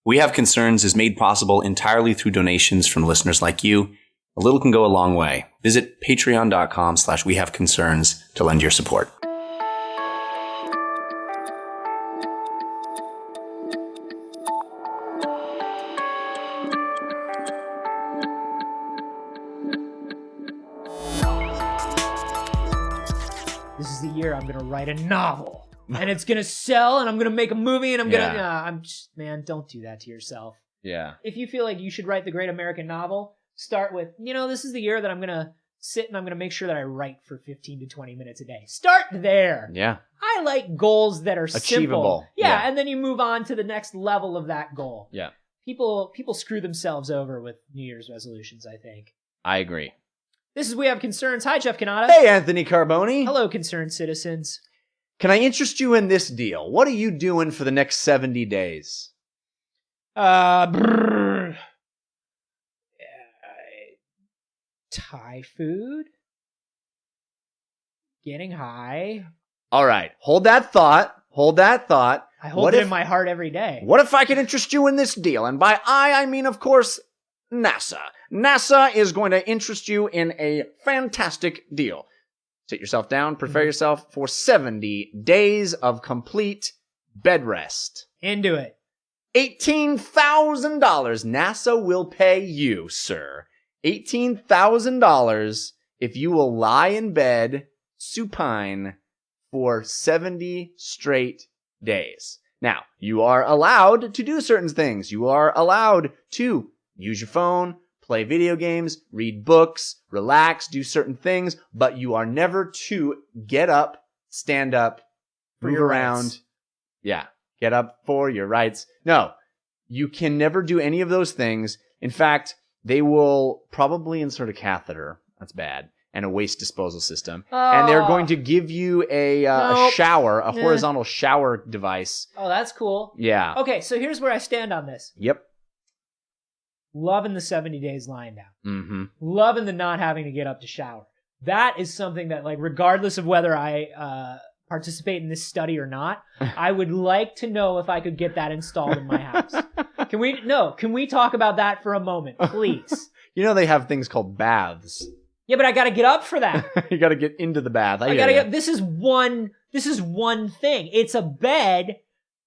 We Have Concerns is made possible entirely through donations from listeners like you. A little can go a long way. Visit patreon.com/wehaveconcerns to lend your support. This is the year I'm going to write a novel. And it's going to sell, and I'm going to make a movie, and I'm going to... man, don't do that to yourself. Yeah. If you feel like you should write the great American novel, start with, this is the year that I'm going to sit and I'm going to make sure that I write for 15 to 20 minutes a day. Start there. Yeah. I like goals that are achievable. Simple. Yeah, and then you move on to the next level of that goal. Yeah. People screw themselves over with New Year's resolutions, I think. I agree. This is We Have Concerns. Hi, Jeff Canada. Hey, Anthony Carboni. Hello, concerned citizens. Can I interest you in this deal? What are you doing for the next 70 days? Thai food. Getting high. All right. Hold that thought. I hold it in my heart every day. What if I could interest you in this deal? And by I mean, of course, NASA. NASA is going to interest you in a fantastic deal. Sit yourself down, prepare yourself for 70 days of complete bed rest. Into it. $18,000 NASA will pay you, sir. $18,000 if you will lie in bed supine for 70 straight days. Now, you are allowed to do certain things. You are allowed to use your phone, play video games, read books, relax, do certain things, but you are never to get up, stand up, move around. Rights. Yeah, get up for your rights. No, you can never do any of those things. In fact, they will probably insert a catheter. That's bad. And a waste disposal system. And they're going to give you a shower, a horizontal shower device. Oh, that's cool. Yeah. Okay, so here's where I stand on this. Yep. Loving the 70 days lying down. Mm-hmm. Loving the not having to get up to shower. That is something that, like, regardless of whether I participate in this study or not, I would like to know if I could get that installed in my house. Can we talk about that for a moment, please? They have things called baths. Yeah, but I gotta get up for that. You gotta get into the bath. This is one thing. It's a bed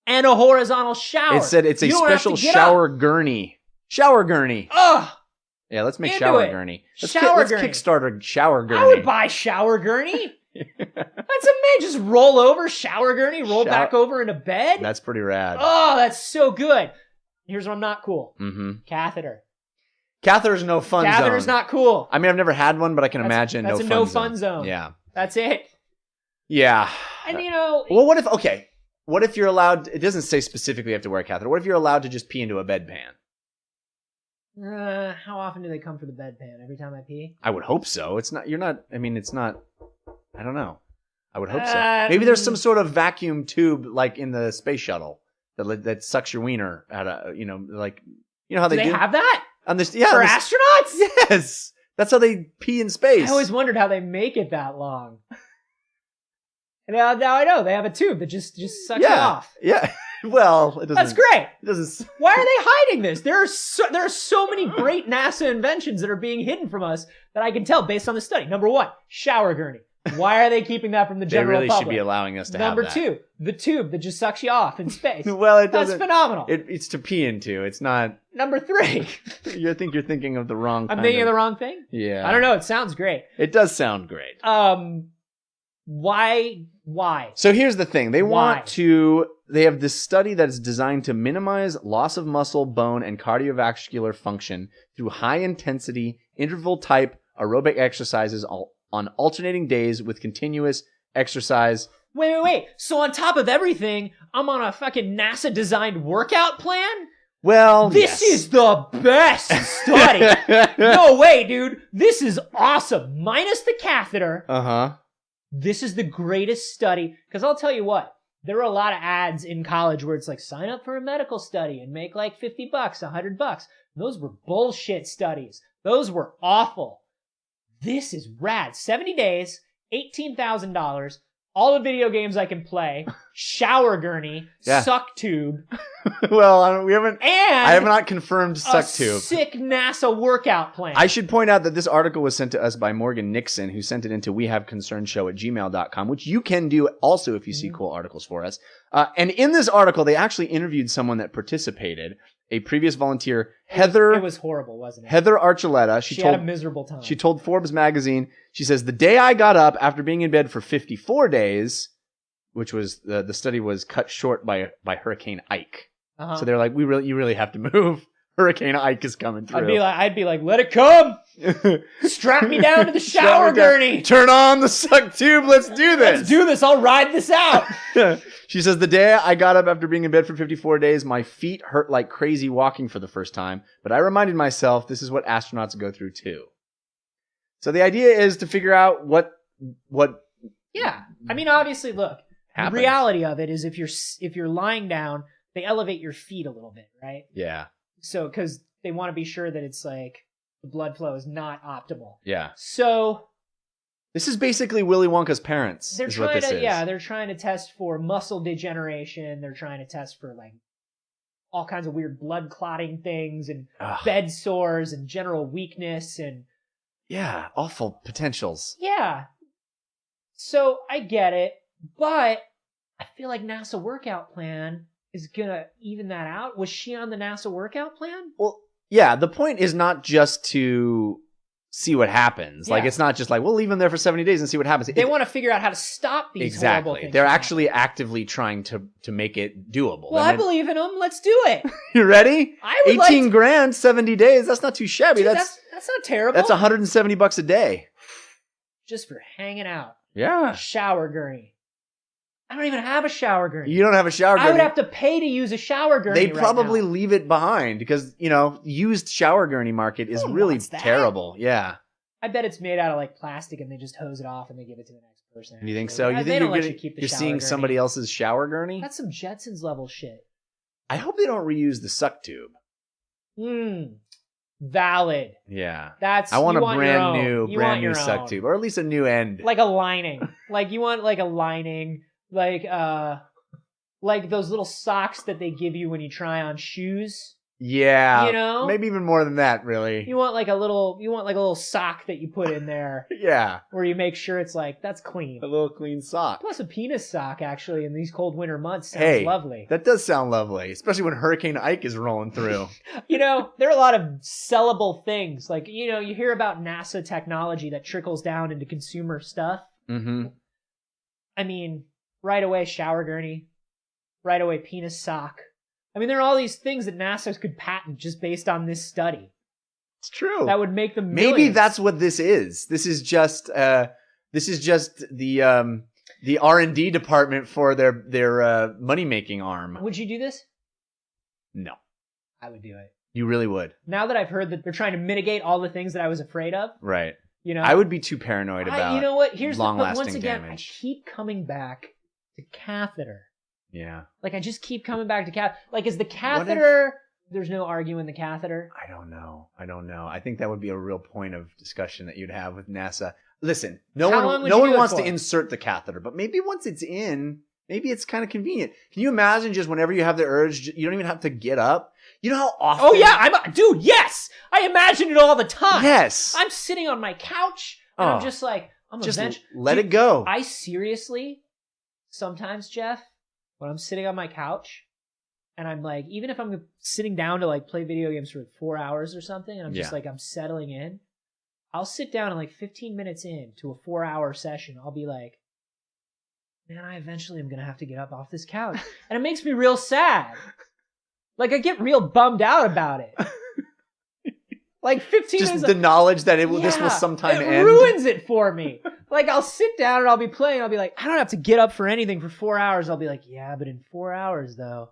and a horizontal shower. It said it's a special shower gurney. Shower gurney. Ugh. Yeah, let's make shower gurney. Let's gurney. Kickstarter shower gurney. I would buy shower gurney. That's amazing. Just roll over, shower gurney, roll back over into bed. That's pretty rad. Oh, that's so good. Here's what I'm not cool. Mm-hmm. Catheter. Catheter's no fun zone. Catheter's not cool. I mean, I've never had one, but I can imagine that's no a fun zone. Yeah. That's it. Yeah. And well, what if you're allowed, it doesn't say specifically you have to wear a catheter. What if you're allowed to just pee into a bedpan? How often do they come for the bedpan? Every time I pee? I would hope so. I don't know. I would hope so. Maybe there's some sort of vacuum tube like in the space shuttle that sucks your wiener out of, how they do? They have that? For astronauts? Yes. That's how they pee in space. I always wondered how they make it that long. And now I know. They have a tube that just sucks you off. Yeah. Well, it doesn't. That's great. It doesn't. Why are they hiding this? There are so many great NASA inventions that are being hidden from us that I can tell based on the study. Number one, shower gurney. Why are they keeping that from the general public? They really should be allowing us to have that. Number two, the tube that just sucks you off in space. Well, it doesn't. That's phenomenal. It's to pee into. It's not. Number three. I think you're thinking of the wrong. I'm thinking of the wrong thing? Yeah. I don't know. It sounds great. It does sound great. Why? So here's the thing. They have this study that is designed to minimize loss of muscle, bone, and cardiovascular function through high-intensity, interval-type aerobic exercises on alternating days with continuous exercise. Wait. So on top of everything, I'm on a fucking NASA-designed workout plan? Well, this is the best study. No way, dude. This is awesome. Minus the catheter. Uh-huh. This is the greatest study. Because I'll tell you what. There were a lot of ads in college where it's like, sign up for a medical study and make like $50, $100. Those were bullshit studies. Those were awful. This is rad. 70 days, $18,000, all the video games I can play, shower gurney, Yeah. suck tube, Well, I and have not confirmed a suck tube. sick NASA workout plan. I should point out that this article was sent to us by Morgan Nixon, who sent it into wehaveconcernsshow@gmail.com, which you can do also if you see cool articles for us. And in this article, they actually interviewed someone that participated, a previous volunteer, Heather. It was horrible, wasn't it? Heather Archuleta. She had a miserable time. She told Forbes magazine, she says, the day I got up after being in bed for 54 days, which was the study was cut short by Hurricane Ike. Uh-huh. So they're like, you really have to move. Hurricane Ike is coming through. I'd be like, let it come. Strap me down to the shower gurney. Turn on the suck tube. Let's do this. Let's do this. I'll ride this out. She says, the day I got up after being in bed for 54 days, my feet hurt like crazy walking for the first time. But I reminded myself this is what astronauts go through too. So the idea is to figure out what. Yeah. I mean, obviously, look. Happens. The reality of it is if you're lying down, they elevate your feet a little bit, right? Yeah. So, because they want to be sure that it's like the blood flow is not optimal. Yeah. So This is basically Willy Wonka's parents. they're is trying what this to, is. yeah, they're trying to test for muscle degeneration. They're trying to test for like all kinds of weird blood clotting things and Ugh. bed sores and general weakness and Yeah, awful potentials. yeah. So I get it, but I feel like NASA workout plan is gonna even that out. Was she on the NASA workout plan? Well, yeah, the point is not just to see what happens. Like, Yeah. it's not just like, we'll leave them there for 70 days and see what happens. They want to figure out how to stop these horrible Exactly. things. They're from actually happening. actively trying to make it doable. Well, And I then- believe in them. Let's do it. You ready? I would 18 like to, grand, 70 days. That's not too shabby. Dude, that's that's not terrible. that's $170 a day. Just for hanging out. Yeah. Shower gurney. I don't even have a shower gurney. You don't have a shower I would gurney. have to pay to use a shower gurney. They right probably now. leave it behind because, used shower gurney market is Who really wants that? terrible. Yeah. I bet it's made out of like plastic and they just hose it off and they give it to the next person. You think actually. so? You They think don't let you keep the you're shower seeing gurney. somebody else's shower gurney? That's some Jetsons level shit. I hope they don't reuse the suck tube. Valid. Yeah. That's I want you a your brand own. new You want your suck own. tube, or at least a new end. Like a lining. Like you want like a lining, like those little socks that they give you when you try on shoes. Yeah. You know? Maybe even more than that, really. You want like a little sock that you put in there Yeah. where you make sure it's like that's clean. A little clean sock. Plus a penis sock actually in these cold winter months sounds lovely. That does sound lovely, especially when Hurricane Ike is rolling through. There are a lot of sellable things. Like, you hear about NASA technology that trickles down into consumer stuff. Mm-hmm. I mean, right away shower gurney, right away penis sock. I mean, there are all these things that NASA could patent just based on this study. It's true. That would make them Maybe millions. that's what this is. This is just the R&D department for their money making arm. Would you do this? No, I would do it. you really would. Now that I've heard that they're trying to mitigate all the things that I was afraid of, Right. you know, I would be too paranoid about. you know what? Here's but long-lasting once again, damage. I keep coming back to catheter. Yeah. Like I just keep coming back to catheter. Like is the catheter? There's no arguing the catheter. I don't know. I think that would be a real point of discussion that you'd have with NASA. Listen, no How long one would you do it wants to for? insert the catheter, but maybe once it's in, maybe it's kind of convenient. Can you imagine just whenever you have the urge, you don't even have to get up? You know how often? Oh yeah, dude. Yes, I imagine it all the time. Yes. I'm sitting on my couch and I'm Oh. just like, I'm Just eventually. let it go. I seriously, sometimes Jeff, when I'm sitting on my couch, and I'm like, even if I'm sitting down to like play video games for like 4 hours or something, and I'm just Yeah. like, I'm settling in, I'll sit down and like 15 minutes in to a 4-hour session, I'll be like, man, I eventually am going to have to get up off this couch. And it makes me real sad. Like I get real bummed out about it. Like 15 Just minutes. the knowledge that this will Yeah, sometime it end. ruins it for me. Like I'll sit down and I'll be playing. I'll be like, I don't have to get up for anything for 4 hours. I'll be like, yeah, but in 4 hours though,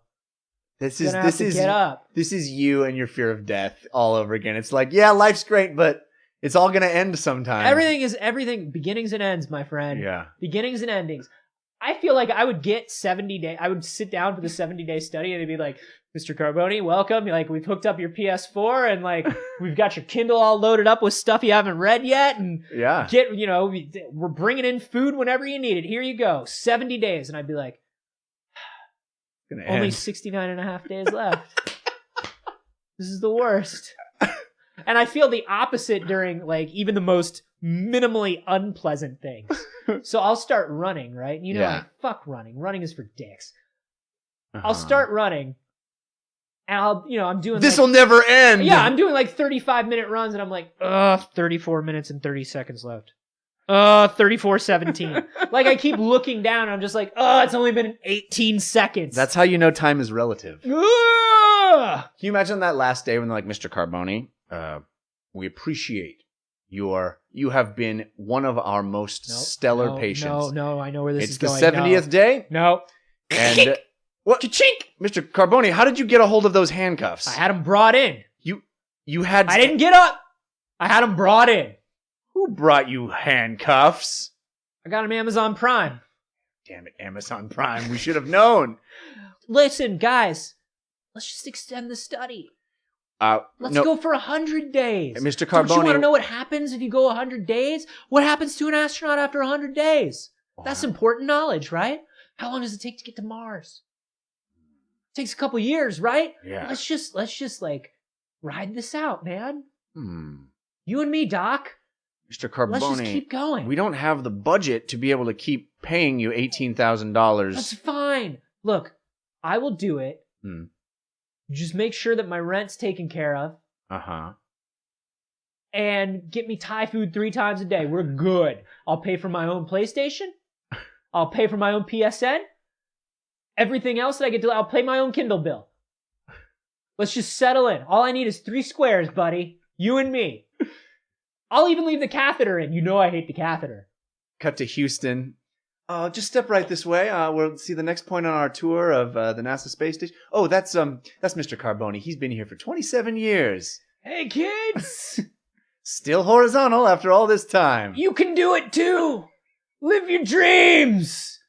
This I'm gonna have to get up. This is you and your fear of death all over again. It's like, yeah, life's great, but it's all gonna end sometime. Everything. Beginnings and ends, my friend. Yeah. Beginnings and endings. I feel like I would get 70 days. I would sit down for the 70-day study and they'd be like, Mr. Carboni, welcome. Like, we've hooked up your PS4 and like, we've got your Kindle all loaded up with stuff you haven't read yet. And Yeah. we're bringing in food whenever you need it. Here you go. 70 days. And I'd be like, Only 69 and a half days left. This is the worst. And I feel the opposite during like even the most minimally unpleasant things. So I'll start running, right? You know, like, fuck running. Running is for dicks. I'll start running. And I'm doing this will never end. Yeah, I'm doing like 35-minute runs and I'm like, 34 minutes and 30 seconds left. 34:17. Like I keep looking down and I'm just like, it's only been 18 seconds. That's how you know time is relative. Can you imagine that last day when they're like, Mr. Carboni, we appreciate you have been one of our most stellar patients. No, I know where this is going. It's the 70th day? No. And what? Ka-chink! Mr. Carboni, how did you get a hold of those handcuffs? I had them brought in. You had... I didn't get up. I had them brought in. Who brought you handcuffs? I got them Amazon Prime. Damn it, Amazon Prime. We should have known. Listen, guys. Let's just extend the study. Let's go for 100 days. Mr. Carboni... Don't you want to know what happens if you go 100 days? What happens to an astronaut after 100 days? Wow. That's important knowledge, right? How long does it take to get to Mars? It takes a couple years, right? Yeah. Let's just like ride this out, man. You and me, Doc. Mr. Carboni, let's just keep going. We don't have the budget to be able to keep paying you $18,000. That's fine. Look, I will do it. Just make sure that my rent's taken care of. And get me Thai food 3 times a day. We're good. I'll pay for my own PlayStation. I'll pay for my own PSN. Everything else that I get to, I'll pay my own Kindle bill. Let's just settle in. All I need is 3 squares, buddy. You and me. I'll even leave the catheter in. You know I hate the catheter. Cut to Houston. Just step right this way. We'll see the next point on our tour of the NASA space station. Oh, that's Mr. Carboni. He's been here for 27 years. Hey, kids! Still horizontal after all this time. You can do it too! Live your dreams!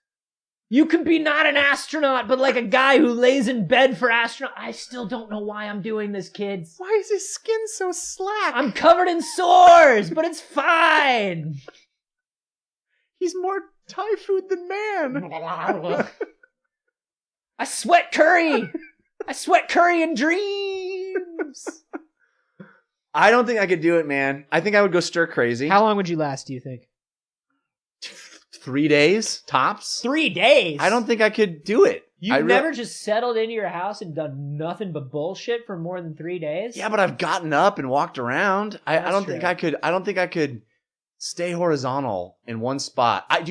You can be not an astronaut, but like a guy who lays in bed for astronaut. I still don't know why I'm doing this, kids. Why is his skin so slack? I'm covered in sores, but it's fine. He's more Thai food than man. I sweat curry. I sweat curry in dreams. I don't think I could do it, man. I think I would go stir crazy. How long would you last, do you think? 3 days, tops. 3 days? I don't think I could do it. You've never just settled into your house and done nothing but bullshit for more than 3 days? Yeah, but I've gotten up and walked around. I don't think I could. I don't think I could stay horizontal in one spot. I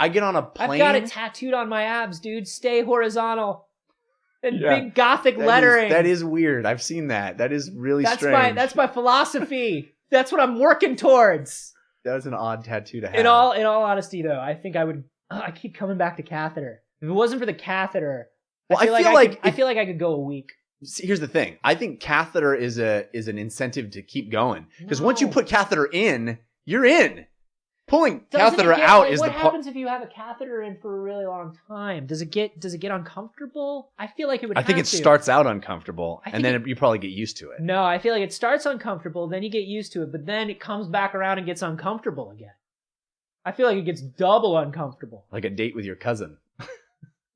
get on a plane. I've got it tattooed on my abs, dude. Stay horizontal. And big gothic lettering. That is weird. I've seen that. That is really strange. That's my philosophy. That's what I'm working towards. That was an odd tattoo to have. In all honesty, though, I think I would. I keep coming back to catheter. If it wasn't for the catheter, I feel like I could go a week. See, here's the thing. I think catheter is an incentive to keep going because once you put catheter in, you're in. Pulling catheter out is the part. What happens if you have a catheter in for a really long time? Does it get uncomfortable? I feel like it would. I think it starts out uncomfortable, and then you probably get used to it. No, I feel like it starts uncomfortable, then you get used to it, but then it comes back around and gets uncomfortable again. I feel like it gets double uncomfortable. Like a date with your cousin.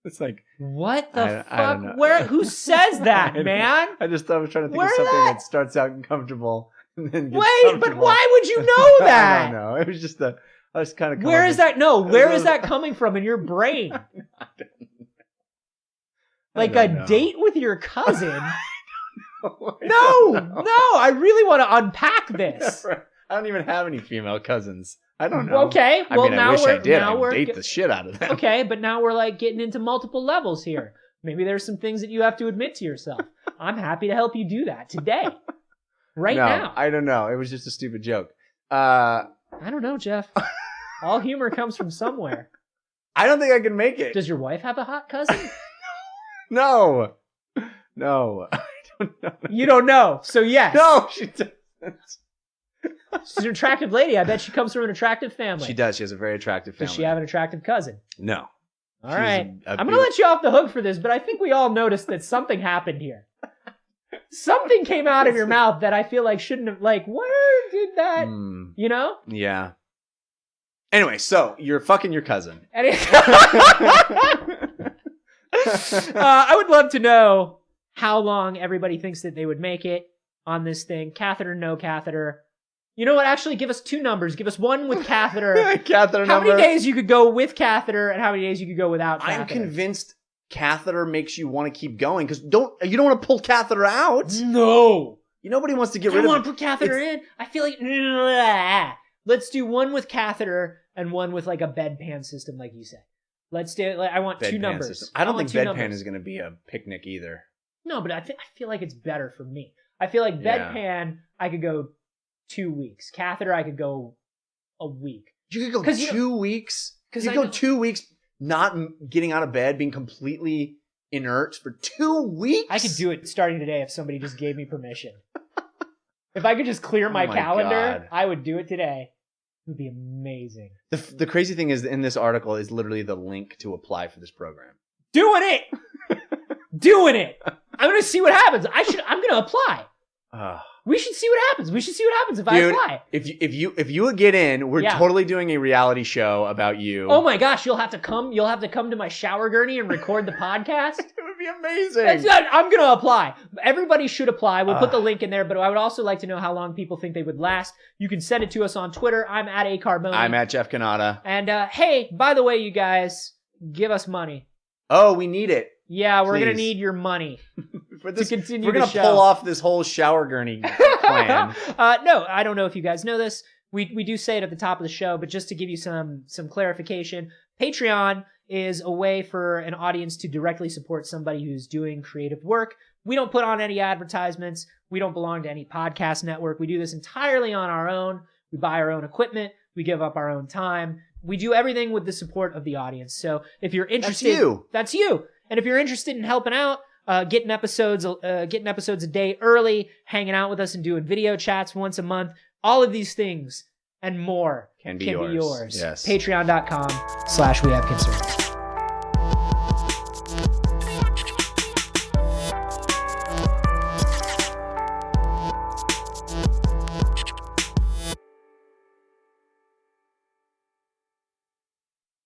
It's like, what the fuck? Where? Who says that, man? I was trying to think of something that starts out uncomfortable. Wait, but why would you know that? I don't know. It was just I was kind of. Where is that? No, where is that coming from in your brain? Like a date with your cousin? No, I really want to unpack this. I don't even have any female cousins. I don't know. Okay, well I wish I did. I would date the shit out of them. Okay, but now we're like getting into multiple levels here. Maybe there's some things that you have to admit to yourself. I'm happy to help you do that today. Now. I don't know. It was just a stupid joke. I don't know, Jeff. All humor comes from somewhere. I don't think I can make it. Does your wife have a hot cousin? No. I don't know. You don't know. So yes. No, she doesn't. She's an attractive lady. I bet she comes from an attractive family. She does. She has a very attractive family. Does she have an attractive cousin? No. All right. I'm going to let you off the hook for this, but I think we all noticed that something happened here. Something came out of your mouth that I feel like shouldn't have, like, where did that, you know? Yeah. Anyway, so you're fucking your cousin. I would love to know how long everybody thinks that they would make it on this thing. Catheter, no catheter. You know what? Actually, give us 2 numbers. Give us one with catheter. Catheter how number. many days you could go with catheter and how many days you could go without catheter? I'm convinced catheter makes you want to keep going because you don't want to pull catheter out. No. Nobody wants to get I rid don't of want to put catheter in. I feel like... Let's do one with catheter and one with like a bedpan system, like you said. Let's do it. I want 2 numbers. System. I don't think bedpan numbers. is going to be a picnic either. No, but I feel like it's better for me. I feel like bedpan, I could go 2 weeks. Catheter, I could go a week. You could go 2 weeks? You could go 2 weeks not getting out of bed, being completely inert for 2 weeks? I could do it starting today if somebody just gave me permission. If I could just clear my calendar, I would do it today. It would be amazing. The crazy thing is, in this article is literally the link to apply for this program. Doing it! Doing it! I'm going to see what happens. I'm going to apply. We should see what happens. We should see what happens if I apply. If you would get in, we're totally doing a reality show about you. Oh my gosh, you'll have to come to my shower gurney and record the podcast. It would be amazing. I'm going to apply. Everybody should apply. We'll put the link in there, but I would also like to know how long people think they would last. You can send it to us on Twitter. I'm at @acarboni. I'm at Jeff Canada. And hey, by the way, you guys, give us money. Oh, we need it. Yeah, we're going to need your money for this, to continue we're the gonna show. Pull off this whole shower gurney plan. No, I don't know if you guys know this. We do say it at the top of the show, but just to give you some clarification, Patreon is a way for an audience to directly support somebody who's doing creative work. We don't put on any advertisements. We don't belong to any podcast network. We do this entirely on our own. We buy our own equipment. We give up our own time. We do everything with the support of the audience. So if you're interested, that's you. And if you're interested in helping out, getting episodes a day early, hanging out with us and doing video chats once a month, all of these things and more can be yours. Yes. Patreon.com/wehaveconcern.